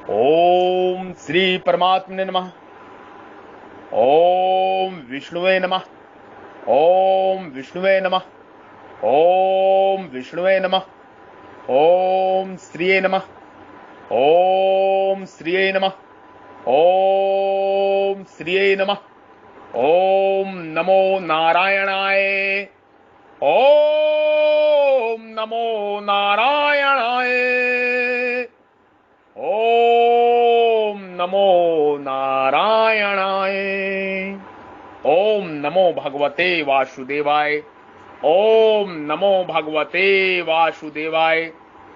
ओम श्री परमात्मने नमः। ओम विष्णुवे नमः। ओम विष्णुवे नमः। ओम विष्णुवे नमः। ओम श्रीये नमः। ओम श्रीये नमः। ओम श्रीये नमः। ओम नमो नारायणाय। ओम नमो नारायणाय। ओम नमो नारायणाय। ओम नमो भगवते वासुदेवाय। ओम नमो भगवते वासुदेवाय।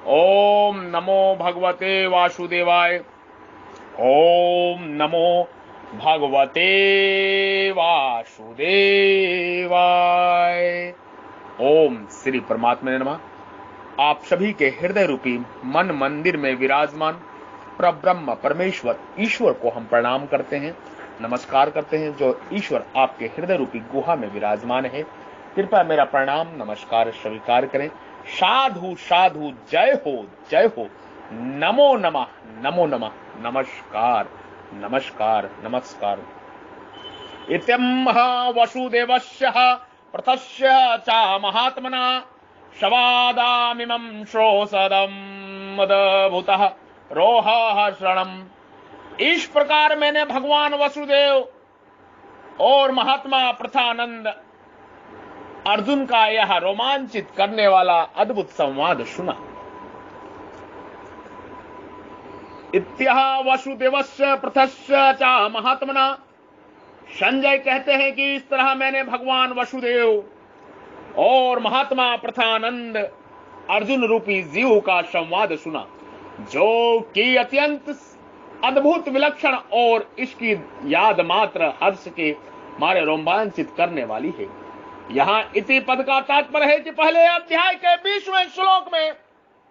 ओम नमो भगवते वासुदेवाय। ओम नमो भगवते वासुदेवाय। ओम श्री परमात्मा नमः। आप सभी के हृदय रूपी मन मंदिर में विराजमान परब्रह्म परमेश्वर ईश्वर को हम प्रणाम करते हैं, नमस्कार करते हैं। जो ईश्वर आपके हृदय रूपी गुहा में विराजमान है, कृपया मेरा प्रणाम नमस्कार स्वीकार करें। साधु साधु, जय हो, नमो नमः, नमो नमः, नमस्कार नमस्कार नमस्कार। इत्यं वसुदेवस्य प्रथस्य च महात्मना शवादामिमं श्रोसदं मदभूतः रोहः शरणम्। इस प्रकार मैंने भगवान वसुदेव और महात्मा प्रथानंद अर्जुन का यह रोमांचित करने वाला अद्भुत संवाद सुना। इत्यः वसुदेवस्य प्रथस्य च महात्मना। संजय कहते हैं कि इस तरह मैंने भगवान वसुदेव और महात्मा प्रथानंद अर्जुन रूपी जीव का संवाद सुना, जो कि अत्यंत अद्भुत विलक्षण और इसकी याद मात्र हर्ष के मारे रोमांचित करने वाली है। यहाँ इति पद का तात्पर्य है कि पहले अध्याय के 20वें श्लोक में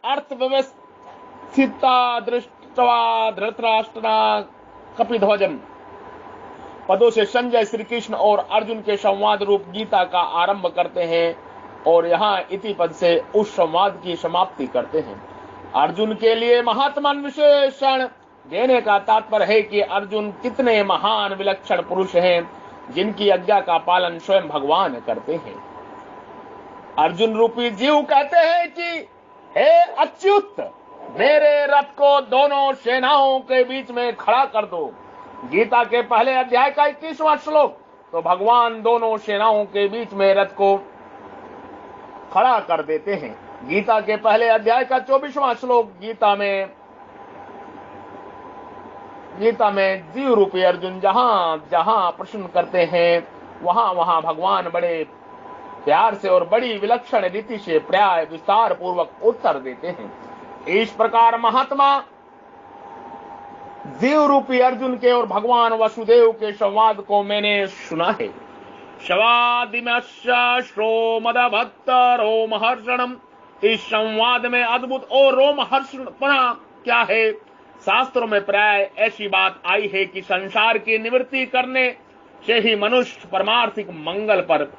अर्थव्यवस्थिता दृष्टवा धृतराष्ट्रा कपिध्वजम पदों से संजय श्री कृष्ण और अर्जुन के संवाद रूप गीता का आरंभ करते हैं और यहाँ इति पद से उस संवाद की समाप्ति करते हैं। अर्जुन के लिए महात्मा विशेषण देने का तात्पर्य है कि अर्जुन कितने महान विलक्षण पुरुष हैं, जिनकी आज्ञा का पालन स्वयं भगवान करते हैं। अर्जुन रूपी जीव कहते हैं कि हे अच्युत, मेरे रथ को दोनों सेनाओं के बीच में खड़ा कर दो। गीता के पहले अध्याय का 21वां श्लोक तो भगवान दोनों सेनाओं के बीच में रथ को खड़ा कर देते हैं। गीता के पहले अध्याय का 24वां श्लोक गीता में जीव रूपी अर्जुन जहां जहां प्रश्न करते हैं, वहां वहां भगवान बड़े प्यार से और बड़ी विलक्षण रीति से प्राय विस्तार पूर्वक उत्तर देते हैं। इस प्रकार महात्मा जीव रूपी अर्जुन के और भगवान वसुदेव के संवाद को मैंने सुना है। शवादिमस्य श्रोमदभक्त रोमहर्षणम। इस संवाद में अद्भुत और रोमहर्षणपना क्या है? शास्त्रों में प्राय ऐसी बात आई है कि संसार की निवृत्ति करने से ही मनुष्य परमार्थिक मंगल पर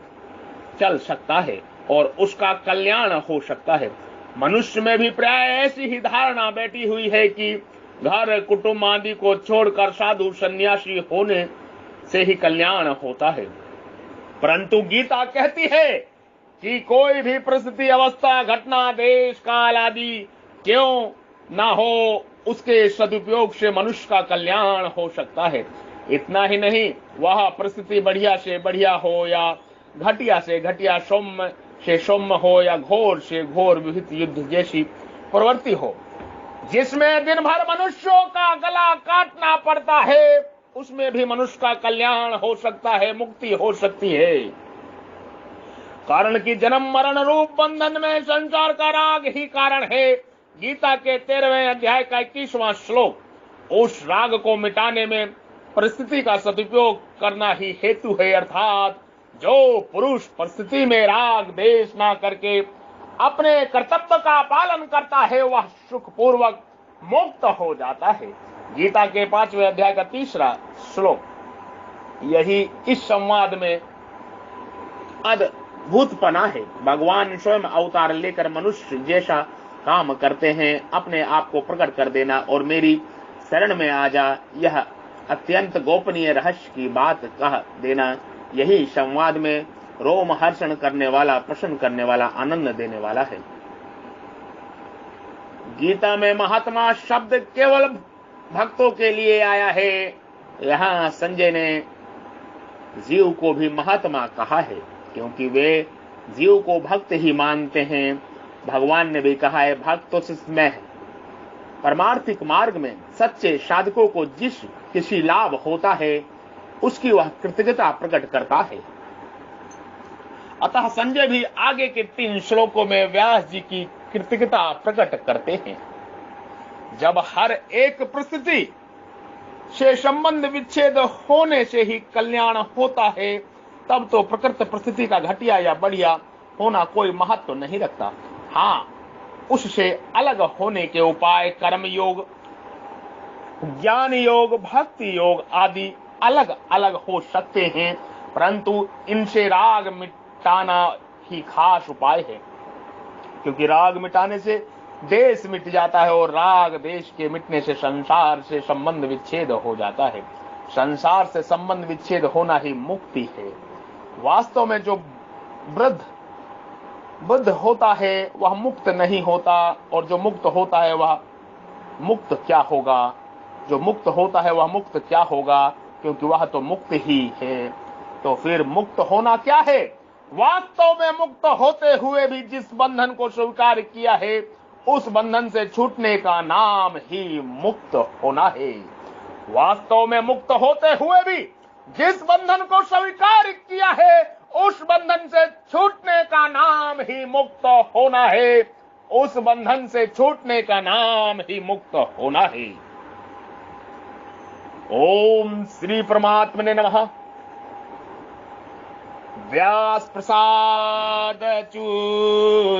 चल सकता है और उसका कल्याण हो सकता है। मनुष्य में भी प्राय ऐसी ही धारणा बैठी हुई है कि घर कुटुंब आदि को छोड़कर साधु सन्यासी होने से ही कल्याण होता है। परंतु गीता कहती है कि कोई भी परिस्थिति, अवस्था, घटना, देश, काल आदि क्यों ना हो, उसके सदुपयोग से मनुष्य का कल्याण हो सकता है। इतना ही नहीं, वह परिस्थिति बढ़िया से बढ़िया हो या घटिया से घटिया, सौम्य से सौम्य हो या घोर से घोर विहित युद्ध जैसी प्रवृत्ति हो, जिसमें दिन भर मनुष्यों का गला काटना पड़ता है, उसमें भी मनुष्य का कल्याण हो सकता है, मुक्ति हो सकती है। कारण कि जन्म मरण रूप बंधन में संसार का राग ही कारण है। गीता के 13वें अध्याय का 21वां श्लोक उस राग को मिटाने में परिस्थिति का सदुपयोग करना ही हेतु है। अर्थात जो पुरुष परिस्थिति में राग देश ना करके अपने कर्तव्य का पालन करता है, वह सुखपूर्वक मुक्त हो जाता है। गीता के 5वें अध्याय का 3रा श्लोक यही इस संवाद में अद्भुतपना है। भगवान स्वयं अवतार लेकर मनुष्य जैसा काम करते हैं, अपने आप को प्रकट कर देना और मेरी शरण में आ जा, यह अत्यंत गोपनीय रहस्य की बात कह देना, यही संवाद में रोमहर्षण करने वाला, प्रसन्न करने वाला, आनंद देने वाला है। गीता में महात्मा शब्द केवल भक्तों के लिए आया है। यहाँ संजय ने जीव को भी महात्मा कहा है, क्योंकि वे जीव को भक्त ही मानते हैं। भगवान ने भी कहा है, भक्त उसमें है। परमार्थिक मार्ग में सच्चे साधकों को जिस किसी लाभ होता है, उसकी वह कृतज्ञता प्रकट करता है। अतः संजय भी आगे के 3 श्लोकों में व्यास जी की कृतज्ञता प्रकट करते हैं। जब हर एक परिस्थिति से संबंध विच्छेद होने से ही कल्याण होता है, तब तो प्रकृत परिस्थिति का घटिया या बढ़िया होना कोई महत्व नहीं रखता। हाँ, उससे अलग होने के उपाय कर्म योग, ज्ञान योग, भक्ति योग आदि अलग अलग हो सकते हैं, परंतु इनसे राग मिटाना ही खास उपाय है। क्योंकि राग मिटाने से देश मिट जाता है, और राग देश के मिटने से संसार से संबंध विच्छेद हो जाता है। संसार से संबंध विच्छेद होना ही मुक्ति है। वास्तव में जो बुद्ध होता है वह मुक्त नहीं होता, और जो मुक्त होता है वह मुक्त क्या होगा? जो मुक्त होता है वह मुक्त क्या होगा? क्योंकि वह तो मुक्त ही है। तो फिर मुक्त होना क्या है? वास्तव में मुक्त होते हुए भी जिस बंधन को स्वीकार किया है, उस बंधन से छूटने का नाम ही मुक्त होना है। वास्तव में मुक्त होते हुए भी जिस बंधन को स्वीकार किया है, उस बंधन से छूटने का नाम ही मुक्त होना है। उस बंधन से छूटने का नाम ही मुक्त होना है। ओम श्री परमात्मने नमः। व्यास प्रसाद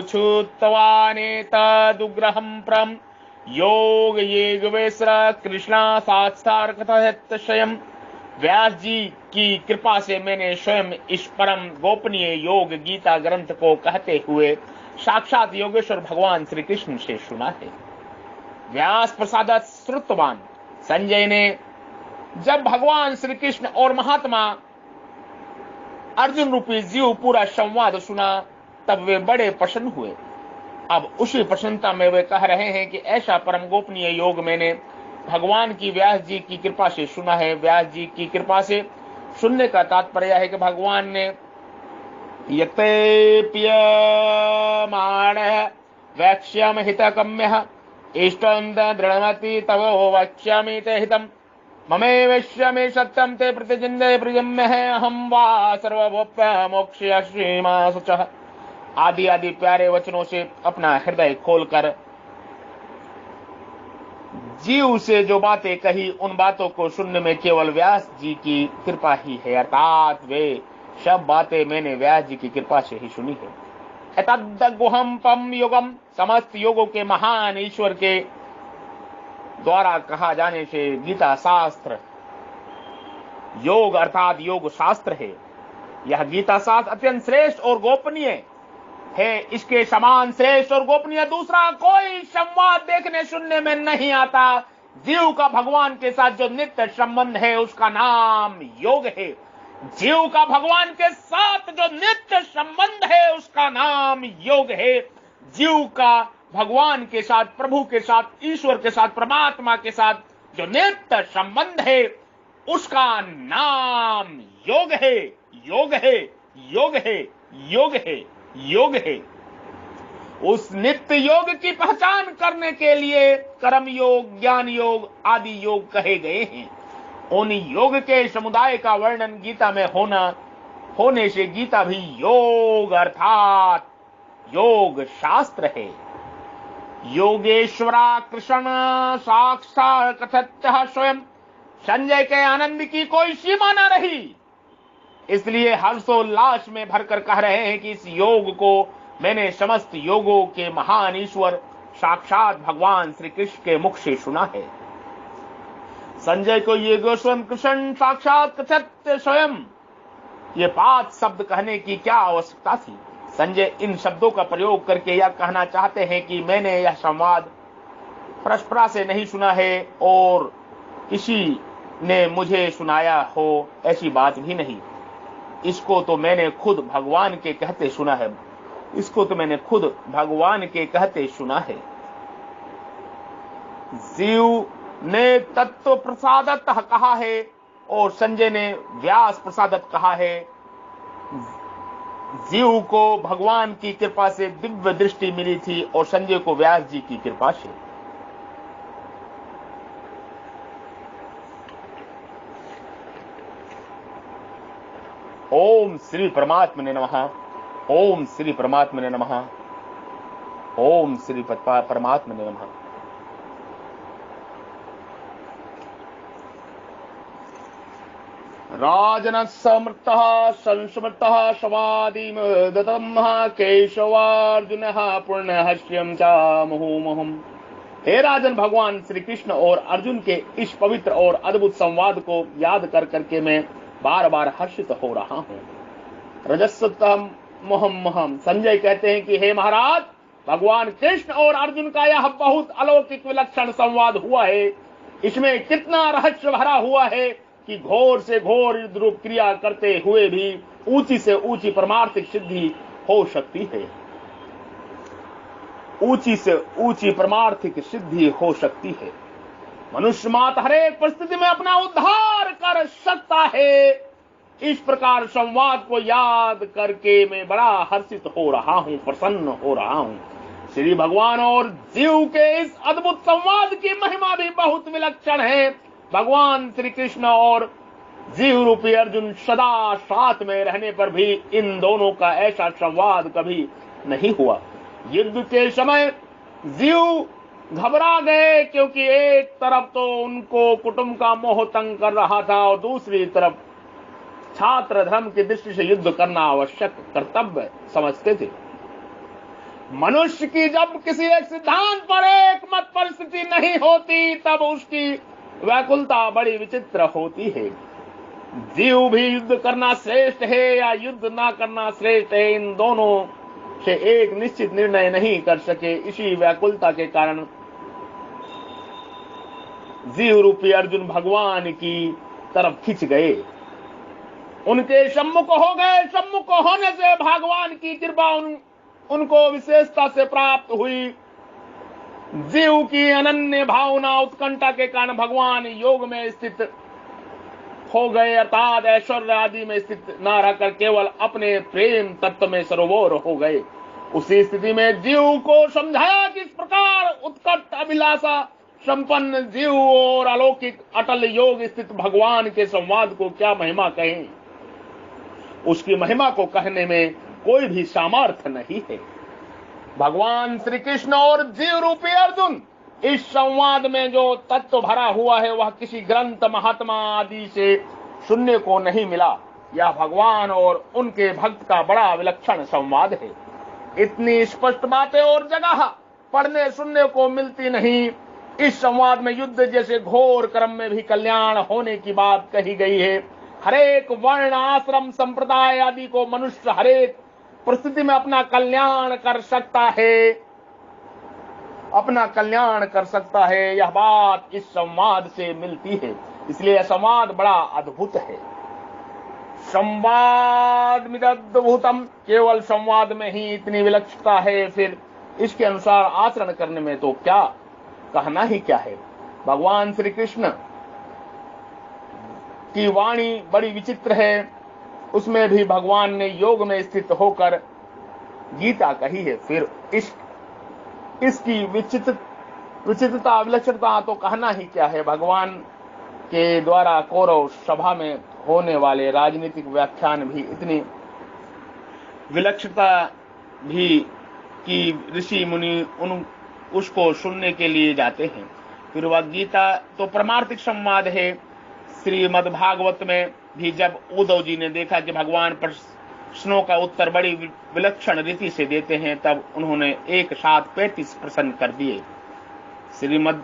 छुत्वाने तदुग्रहं प्रम योग येगवेश्वर कृष्णा साक्षात् कथयत स्वयं। व्यास जी की कृपा से मैंने स्वयं इस परम गोपनीय योग गीता ग्रंथ को कहते हुए साक्षात योगेश्वर भगवान श्री कृष्ण से सुना है। व्यास प्रसाद श्रुतवान। संजय ने जब भगवान श्री कृष्ण और महात्मा अर्जुन रूपी जीव पूरा संवाद सुना, तब वे बड़े प्रसन्न हुए। अब उसी प्रसन्नता में वे कह रहे हैं कि ऐसा परम गोपनीय योग मैंने भगवान की व्यास जी की कृपा से सुना है। व्यास जी की कृपा से सुनने का तात्पर्य है कि भगवान ने यते प्यमाण वक्ष्यम हितकम्यः इष्टं दृढ़मति तव वक्ष्यामि ते हितम् ममे वक्ष्यामि सत्यं ते प्रतिजिन्दे प्रियम्यः अहं वा सर्वभूत मोक्ष्य श्रीमा शुचः। आदि आदि प्यारे वचनों से अपना हृदय खोलकर जीव से जो बातें कही, उन बातों को सुनने में केवल व्यास जी की कृपा ही है। अर्थात वे सब बातें मैंने व्यास जी की कृपा से ही सुनी है। एतद्गुहं पम योगम, समस्त योगों के महान ईश्वर के द्वारा कहा जाने से गीता शास्त्र योग अर्थात योग शास्त्र है। यह गीता शास्त्र अत्यंत श्रेष्ठ और गोपनीय है। इसके समान श्रेष्ठ और गोपनीय दूसरा कोई संवाद देखने सुनने में नहीं आता। जीव का भगवान के साथ जो नित्य संबंध है, उसका नाम योग है। जीव का भगवान के साथ जो नित्य संबंध है, उसका नाम योग है। जीव का भगवान के साथ, प्रभु के साथ, ईश्वर के साथ, परमात्मा के साथ जो नित्य संबंध है, उसका नाम योग है। योग है, योग है, योग है, योग है। उस नित्य योग की पहचान करने के लिए कर्म योग, ज्ञान योग आदि योग कहे गए हैं। उन योग के समुदाय का वर्णन गीता में होने से गीता भी योग अर्थात योग शास्त्र है। योगेश्वरा कृष्ण साक्षात् कथयतः स्वयं। संजय के आनंद की कोई सीमा न रही, इसलिए हर्षोल्लास में भरकर कह रहे हैं कि इस योग को मैंने समस्त योगों के महान ईश्वर साक्षात भगवान श्री कृष्ण के मुख से सुना है। संजय को योगेश्वर कृष्ण साक्षात कथयत स्वयं, ये 5 शब्द कहने की क्या आवश्यकता थी? संजय इन शब्दों का प्रयोग करके यह कहना चाहते हैं कि मैंने यह संवाद परस्परा से नहीं सुना है, और किसी ने मुझे सुनाया हो ऐसी बात भी नहीं। इसको तो मैंने खुद भगवान के कहते सुना है। इसको तो मैंने खुद भगवान के कहते सुना है। जीव ने तत्व प्रसादत कहा है और संजय ने व्यास प्रसादत कहा है। जीव को भगवान की कृपा से दिव्य दृष्टि मिली थी और संजय को व्यास जी की कृपा से। ओम श्री परमात्मने नमः। ओम श्री परमात्मने नमः। ओम श्री परमात्मने नमः। राजन समृतः संस्मृतः समाधिम दतम केशवार्जुन पुण्यहस्यम च मुहुमुहुम। हे राजन, भगवान श्री कृष्ण और अर्जुन के इस पवित्र और अद्भुत संवाद को याद कर करके मैं बार बार हर्षित हो रहा हूं। रजसतम मोहम। संजय कहते हैं कि हे महाराज, भगवान कृष्ण और अर्जुन का यह बहुत अलौकिक विलक्षण संवाद हुआ है। इसमें कितना रहस्य भरा हुआ है कि घोर से घोर युद्ध रूप क्रिया करते हुए भी ऊंची से ऊंची परमार्थिक सिद्धि हो सकती है। ऊंची से ऊंची परमार्थिक सिद्धि हो सकती है। मनुष्य मात्र हर एक परिस्थिति में अपना उद्धार कर सकता है। इस प्रकार संवाद को याद करके मैं बड़ा हर्षित हो रहा हूं, प्रसन्न हो रहा हूं। श्री भगवान और जीव के इस अद्भुत संवाद की महिमा भी बहुत विलक्षण है। भगवान श्री कृष्ण और जीव रूपी अर्जुन सदा साथ में रहने पर भी इन दोनों का ऐसा संवाद कभी नहीं हुआ। युद्ध के समय जीव घबरा गए, क्योंकि एक तरफ तो उनको कुटुंब का मोह तंग कर रहा था और दूसरी तरफ छात्र धर्म की दृष्टि से युद्ध करना आवश्यक कर्तव्य समझते थे। मनुष्य की जब किसी एक सिद्धांत पर, एक मत पर स्थिति नहीं होती, तब उसकी व्याकुलता बड़ी विचित्र होती है। जीव भी युद्ध करना श्रेष्ठ है या युद्ध ना करना श्रेष्ठ है, इन दोनों से एक निश्चित निर्णय नहीं कर सके। इसी व्याकुलता के कारण जीव रूपी अर्जुन भगवान की तरफ खिंच गए, उनके सम्मुख हो गए। सम्मुख होने से भगवान की कृपा उनको विशेषता से प्राप्त हुई। जीव की अनन्य भावना उत्कंठा के कारण भगवान योग में स्थित हो गए, अर्थात ऐश्वर्य आदि में स्थित न रहकर केवल अपने प्रेम तत्व में सरोवर हो गए। उसी स्थिति में जीव को समझाया कि इस प्रकार उत्कट अभिलाषा संपन्न जीव और अलौकिक अटल योग स्थित भगवान के संवाद को क्या महिमा कहें। उसकी महिमा को कहने में कोई भी सामर्थ्य नहीं है। भगवान श्री कृष्ण और जीव रूपी अर्जुन इस संवाद में जो तत्व भरा हुआ है वह किसी ग्रंथ, महात्मा आदि से सुनने को नहीं मिला। यह भगवान और उनके भक्त का बड़ा विलक्षण संवाद है। इतनी स्पष्ट बातें और जगह पढ़ने सुनने को मिलती नहीं। इस संवाद में युद्ध जैसे घोर कर्म में भी कल्याण होने की बात कही गई है। हरेक वर्ण, आश्रम, संप्रदाय आदि को मनुष्य हरेक परिस्थिति में अपना कल्याण कर सकता है, अपना कल्याण कर सकता है। यह बात इस संवाद से मिलती है, इसलिए यह संवाद बड़ा अद्भुत है। संवाद मिदद्भुतम, केवल संवाद में ही इतनी विलक्षणता है, फिर इसके अनुसार आचरण करने में तो क्या कहना ही क्या है। भगवान श्री कृष्ण की वाणी बड़ी विचित्र है। उसमें भी भगवान ने योग में स्थित होकर गीता कही है। फिर इसकी विचित्रता, विलक्षणता तो कहना ही क्या है। भगवान के द्वारा कौरव सभा में होने वाले राजनीतिक व्याख्यान भी इतनी विलक्षणता भी कि ऋषि मुनि उसको सुनने के लिए जाते हैं। फिर वह गीता तो परमार्थिक संवाद है। श्रीमद् भागवत में भी जब उद्धव जी ने देखा कि भगवान प्रश्नों का उत्तर बड़ी विलक्षण रीति से देते हैं, तब उन्होंने एक साथ 35 प्रश्न कर दिए। श्रीमद्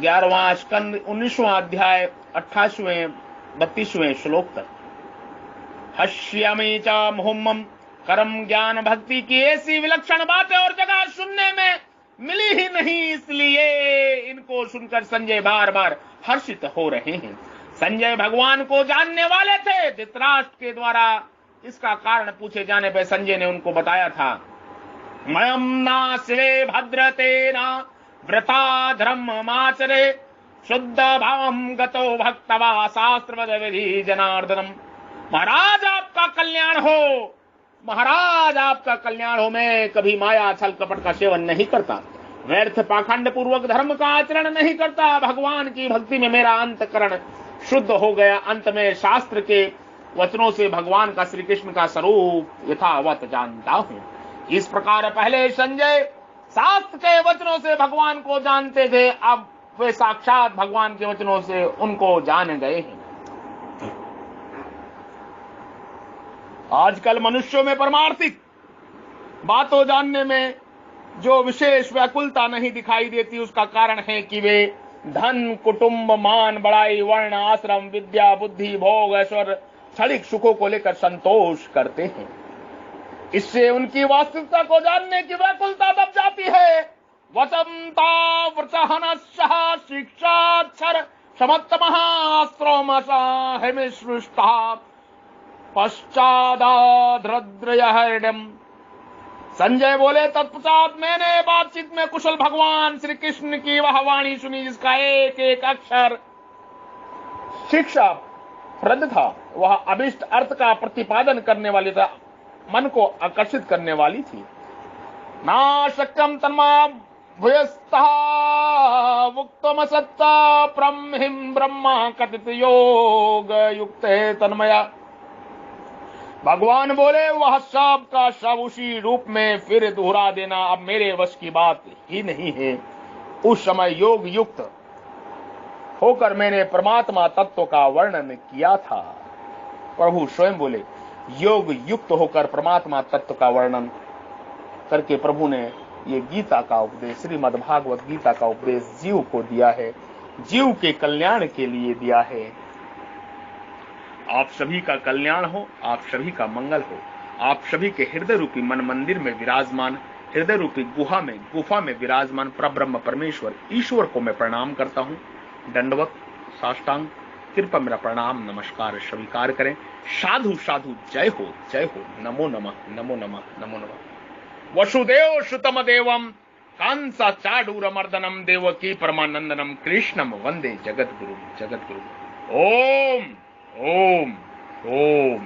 11वां स्कंद 19वां अध्याय 28वें 32वें श्लोक तक। हश्यामि च मुहुम्मम, कर्म ज्ञान भक्ति की ऐसी विलक्षण बातें और जगह सुनने में मिली ही नहीं, इसलिए इनको सुनकर संजय बार बार हर्षित हो रहे हैं। संजय भगवान को जानने वाले थे। धृतराष्ट्र के द्वारा इसका कारण पूछे जाने पर संजय ने उनको बताया था, मयम नाश्रे भद्रतेना व्रता धर्ममाचरे शुद्ध भावम गतो भक्तवा शास्त्रवद विधि जनार्दनम। महाराज आपका कल्याण हो, महाराज आपका कल्याण हो। मैं कभी माया छल कपट का सेवन नहीं करता, व्यर्थ पाखंड पूर्वक धर्म का आचरण नहीं करता। भगवान की भक्ति में मेरा अंतकरण शुद्ध हो गया। अंत में शास्त्र के वचनों से भगवान का, श्री कृष्ण का स्वरूप यथावत जानता हूं। इस प्रकार पहले संजय शास्त्र के वचनों से भगवान को जानते थे, अब वे साक्षात भगवान के वचनों से उनको जान गए हैं। आजकल मनुष्यों में परमार्थिक बातों जानने में जो विशेष व्याकुलता नहीं दिखाई देती, उसका कारण है कि वे धन, कुटुंब, मान, बड़ाई, वर्ण, आश्रम, विद्या, बुद्धि, भोग, ऐश्वर्य, क्षणिक सुखों को लेकर संतोष करते हैं। इससे उनकी वास्तविकता को जानने की व्याकुलता दब जाती है। वसंता व्रतहनस्सह शिक्षाक्षर समत्तमहास्त्रोमसाहिमिसृष्टा पश्चादाद्रद्रयहृदयम्। संजय बोले, तत्पश्चात मैंने बातचीत में कुशल भगवान श्री कृष्ण की वह वाणी सुनी जिसका एक एक अक्षर शिक्षा प्रद था। वह अभिष्ट अर्थ का प्रतिपादन करने वाली था, मन को आकर्षित करने वाली थी। नाशक्यम तन्मा भूयस्तः मुक्तमसत्ता ब्रह्मिं ब्रह्मा कथित योग युक्त तन्मया। भगवान बोले, वह सब का सब उसी रूप में फिर दोहरा देना अब मेरे वश की बात ही नहीं है। उस समय योग युक्त होकर मैंने परमात्मा तत्व का वर्णन किया था। प्रभु स्वयं बोले, योग युक्त होकर परमात्मा तत्व का वर्णन करके प्रभु ने ये गीता का उपदेश, श्रीमद् भागवत गीता का उपदेश जीव को दिया है, जीव के कल्याण के लिए दिया है। आप सभी का कल्याण हो, आप सभी का मंगल हो। आप सभी के हृदय रूपी मन मंदिर में विराजमान, हृदय रूपी गुफा में विराजमान परब्रह्म परमेश्वर ईश्वर को मैं प्रणाम करता हूँ। दंडवत साष्टांग कृपा मेरा प्रणाम नमस्कार स्वीकार करें। साधु साधु, जय हो जय हो, नमो नमः नमो नमः नमो नमः। वसुदेव सुतम देवम कंसा चाडूरमर्दनम देवकी परमानंदनम कृष्णम वंदे जगद्गुरु जगद्गुरु। ओम ओम ओम।